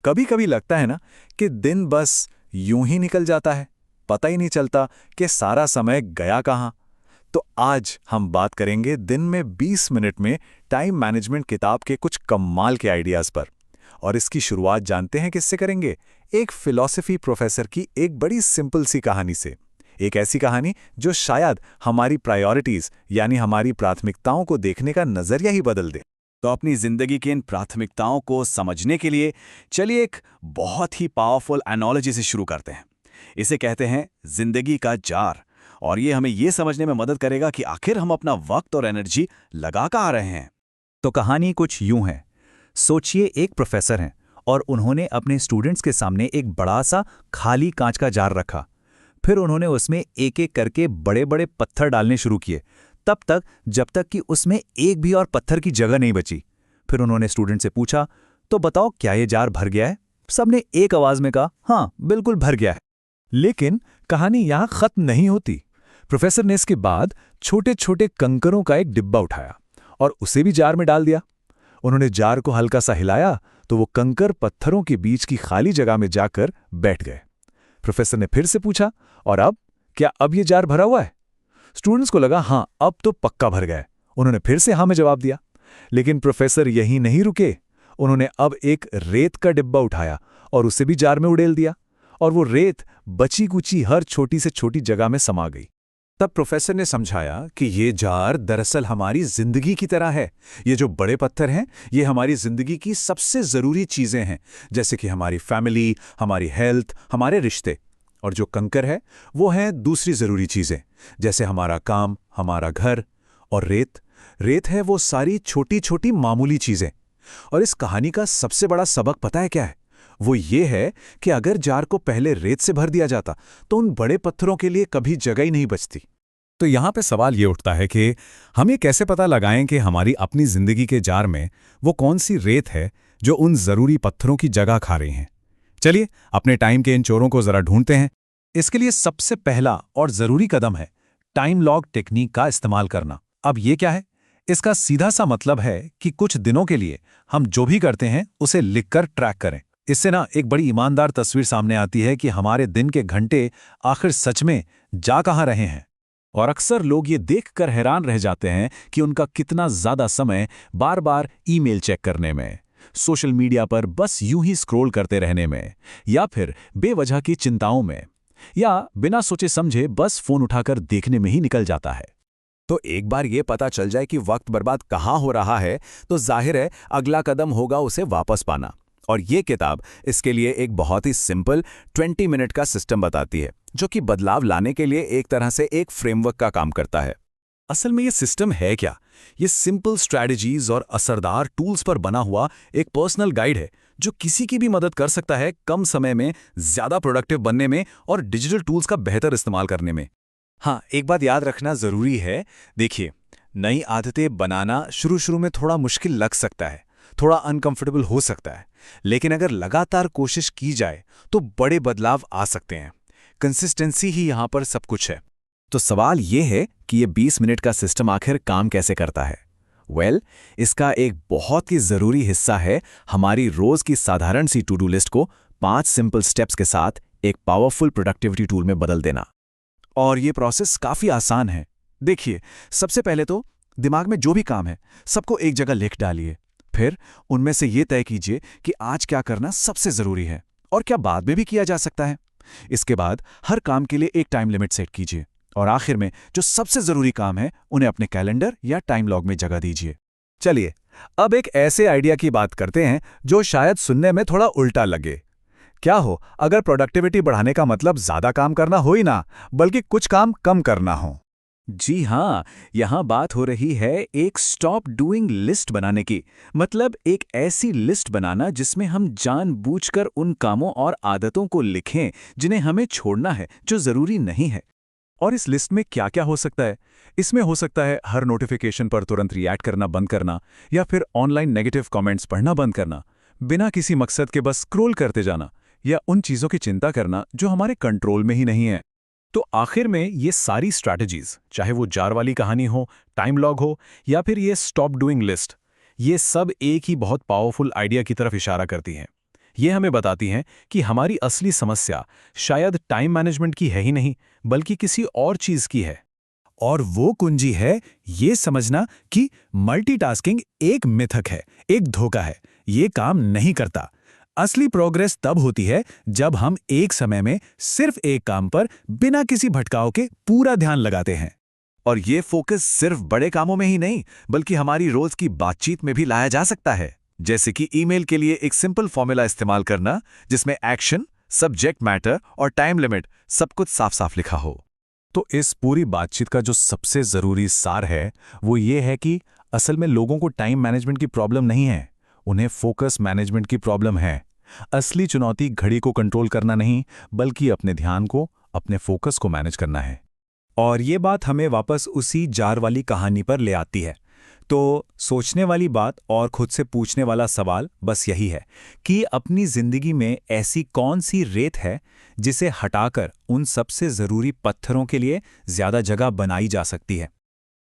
कभी कभी लगता है ना कि दिन बस यूं ही निकल जाता है, पता ही नहीं चलता कि सारा समय गया कहाँ। तो आज हम बात करेंगे दिन में 20 मिनट में टाइम मैनेजमेंट किताब के कुछ कमाल के आइडियाज पर। और इसकी शुरुआत जानते हैं किससे करेंगे? एक फिलॉसफी प्रोफेसर की एक बड़ी सिंपल सी कहानी से। एक ऐसी कहानी जो शायद हमारी प्रायोरिटीज यानी हमारी प्राथमिकताओं को देखने का नजरिया ही बदल दे। तो अपनी जिंदगी की इन प्राथमिकताओं को समझने के लिए चलिए एक बहुत ही पावरफुल एनालॉजी से शुरू करते हैं। इसे कहते हैं जिंदगी का जार। और ये हमें ये समझने में मदद करेगा कि आखिर हम अपना वक्त और एनर्जी लगा कहाँ रहे हैं। तो कहानी कुछ यूं है। सोचिए एक प्रोफेसर हैं और उन्होंने अपने स्टूडेंट्स के सामने एक बड़ा सा खाली कांच का जार रखा। फिर उन्होंने उसमें एक एक करके बड़े बड़े पत्थर डालने शुरू किए, तब तक जब तक कि उसमें एक भी और पत्थर की जगह नहीं बची। फिर उन्होंने स्टूडेंट से पूछा, तो बताओ क्या ये जार भर गया है? सबने एक आवाज में कहा, हाँ बिल्कुल भर गया है। लेकिन कहानी यहां खत्म नहीं होती। प्रोफेसर ने इसके बाद छोटे छोटे कंकरों का एक डिब्बा उठाया और उसे भी जार में डाल दिया। उन्होंने जार को हल्का सा हिलाया तो वो कंकर पत्थरों के बीच की खाली जगह में जाकर बैठ गए। प्रोफेसर ने फिर से पूछा, और अब क्या अब ये जार भरा हुआ है? स्टूडेंट्स को लगा हाँ अब तो पक्का भर गया। उन्होंने फिर से हाँ में जवाब दिया। लेकिन प्रोफेसर यहीं नहीं रुके। उन्होंने अब एक रेत का डिब्बा उठाया और उसे भी जार में उड़ेल दिया, और वो रेत बची कुची हर छोटी से छोटी जगह में समा गई। तब प्रोफेसर ने समझाया कि ये जार दरअसल हमारी जिंदगी की तरह है। ये जो बड़े पत्थर हैं ये हमारी जिंदगी की सबसे जरूरी चीजें हैं, जैसे कि हमारी फैमिली, हमारी हेल्थ, हमारे रिश्ते। और जो कंकर है वो हैं दूसरी जरूरी चीजें, जैसे हमारा काम, हमारा घर। और रेत है वो सारी छोटी छोटी मामूली चीजें। और इस कहानी का सबसे बड़ा सबक पता है क्या है? वो ये है कि अगर जार को पहले रेत से भर दिया जाता तो उन बड़े पत्थरों के लिए कभी जगह ही नहीं बचती। तो यहाँ पे सवाल ये उठता है कि हम ये कैसे पता लगाएं कि हमारी अपनी जिंदगी के जार में वो कौन सी रेत है जो उन जरूरी पत्थरों की जगह खा रही हैं। चलिए अपने टाइम के इन चोरों को जरा ढूंढते हैं। इसके लिए सबसे पहला और जरूरी कदम है टाइम लॉग टेक्निक का इस्तेमाल करना। अब ये क्या है? इसका सीधा सा मतलब है कि कुछ दिनों के लिए हम जो भी करते हैं उसे लिखकर ट्रैक करें। इससे ना एक बड़ी ईमानदार तस्वीर सामने आती है कि हमारे दिन के घंटे आखिर सच में जा कहाँ रहे हैं। और अक्सर लोग ये देखकर हैरान रह जाते हैं कि उनका कितना ज्यादा समय बार बार ईमेल चेक करने में, सोशल मीडिया पर बस यूं ही स्क्रॉल करते रहने में, या फिर बेवजह की चिंताओं में, या बिना सोचे समझे बस फोन उठाकर देखने में ही निकल जाता है। तो एक बार ये पता चल जाए कि वक्त बर्बाद कहाँ हो रहा है तो जाहिर है अगला कदम होगा उसे वापस पाना। और ये किताब इसके लिए एक बहुत ही सिंपल 20 मिनट का सिस्टम बताती है, जो कि बदलाव लाने के लिए एक तरह से एक फ्रेमवर्क का काम करता है। असल में ये सिस्टम है क्या? ये सिंपल स्ट्रैटेजीज और असरदार टूल्स पर बना हुआ एक पर्सनल गाइड है जो किसी की भी मदद कर सकता है कम समय में ज्यादा प्रोडक्टिव बनने में और डिजिटल टूल्स का बेहतर इस्तेमाल करने में। हाँ, एक बात याद रखना जरूरी है। देखिए, नई आदतें बनाना शुरू में थोड़ा मुश्किल लग सकता है, थोड़ा अनकंफर्टेबल हो सकता है, लेकिन अगर लगातार कोशिश की जाए तो बड़े बदलाव आ सकते हैं। कंसिस्टेंसी ही यहां पर सब कुछ है। तो सवाल ये है कि ये 20 मिनट का सिस्टम आखिर काम कैसे करता है? इसका एक बहुत ही जरूरी हिस्सा है हमारी रोज की साधारण सी टू डू लिस्ट को 5 सिंपल स्टेप्स के साथ एक पावरफुल प्रोडक्टिविटी टूल में बदल देना। और ये प्रोसेस काफी आसान है। देखिए, सबसे पहले तो दिमाग में जो भी काम है सबको एक जगह लिख डालिए। फिर उनमें से ये तय कीजिए कि आज क्या करना सबसे जरूरी है और क्या बाद में भी किया जा सकता है। इसके बाद हर काम के लिए एक टाइम लिमिट सेट कीजिए, और आखिर में जो सबसे जरूरी काम है उन्हें अपने कैलेंडर या टाइम लॉग में जगह दीजिए। चलिए अब एक ऐसे आइडिया की बात करते हैं जो शायद सुनने में थोड़ा उल्टा लगे। क्या हो अगर प्रोडक्टिविटी बढ़ाने का मतलब ज्यादा काम करना हो ही ना, बल्कि कुछ काम कम करना हो? जी हाँ, यहां बात हो रही है एक स्टॉप डूइंग लिस्ट बनाने की। मतलब एक ऐसी लिस्ट बनाना जिसमें हम जानबूझकर उन कामों और आदतों को लिखें जिन्हें हमें छोड़ना है, जो जरूरी नहीं है। और इस लिस्ट में क्या क्या हो सकता है? इसमें हो सकता है हर नोटिफिकेशन पर तुरंत रिएक्ट करना बंद करना, या फिर ऑनलाइन नेगेटिव कमेंट्स पढ़ना बंद करना, बिना किसी मकसद के बस स्क्रॉल करते जाना, या उन चीजों की चिंता करना जो हमारे कंट्रोल में ही नहीं है। तो आखिर में ये सारी स्ट्रैटेजीज, चाहे वो जार वाली कहानी हो, टाइम लॉग हो, या फिर ये स्टॉप डूइंग लिस्ट, ये सब एक ही बहुत पावरफुल आइडिया की तरफ इशारा करती हैं। ये हमें बताती हैं कि हमारी असली समस्या शायद टाइम मैनेजमेंट की है ही नहीं, बल्कि किसी और चीज की है। और वो कुंजी है ये समझना कि मल्टीटास्किंग एक मिथक है, एक धोखा है, ये काम नहीं करता। असली प्रोग्रेस तब होती है जब हम एक समय में सिर्फ एक काम पर बिना किसी भटकाव के पूरा ध्यान लगाते हैं। और ये फोकस सिर्फ बड़े कामों में ही नहीं, बल्कि हमारी रोज की बातचीत में भी लाया जा सकता है। जैसे कि ईमेल के लिए एक सिंपल फॉर्मूला इस्तेमाल करना, जिसमें एक्शन, सब्जेक्ट मैटर और टाइम लिमिट सब कुछ साफ साफ लिखा हो। तो इस पूरी बातचीत का जो सबसे जरूरी सार है वो ये है कि असल में लोगों को टाइम मैनेजमेंट की प्रॉब्लम नहीं है, उन्हें फोकस मैनेजमेंट की प्रॉब्लम है। असली चुनौती घड़ी को कंट्रोल करना नहीं, बल्कि अपने ध्यान को, अपने फोकस को मैनेज करना है। और ये बात हमें वापस उसी जार वाली कहानी पर ले आती है। तो सोचने वाली बात और खुद से पूछने वाला सवाल बस यही है कि अपनी जिंदगी में ऐसी कौन सी रेत है जिसे हटाकर उन सबसे जरूरी पत्थरों के लिए ज्यादा जगह बनाई जा सकती है।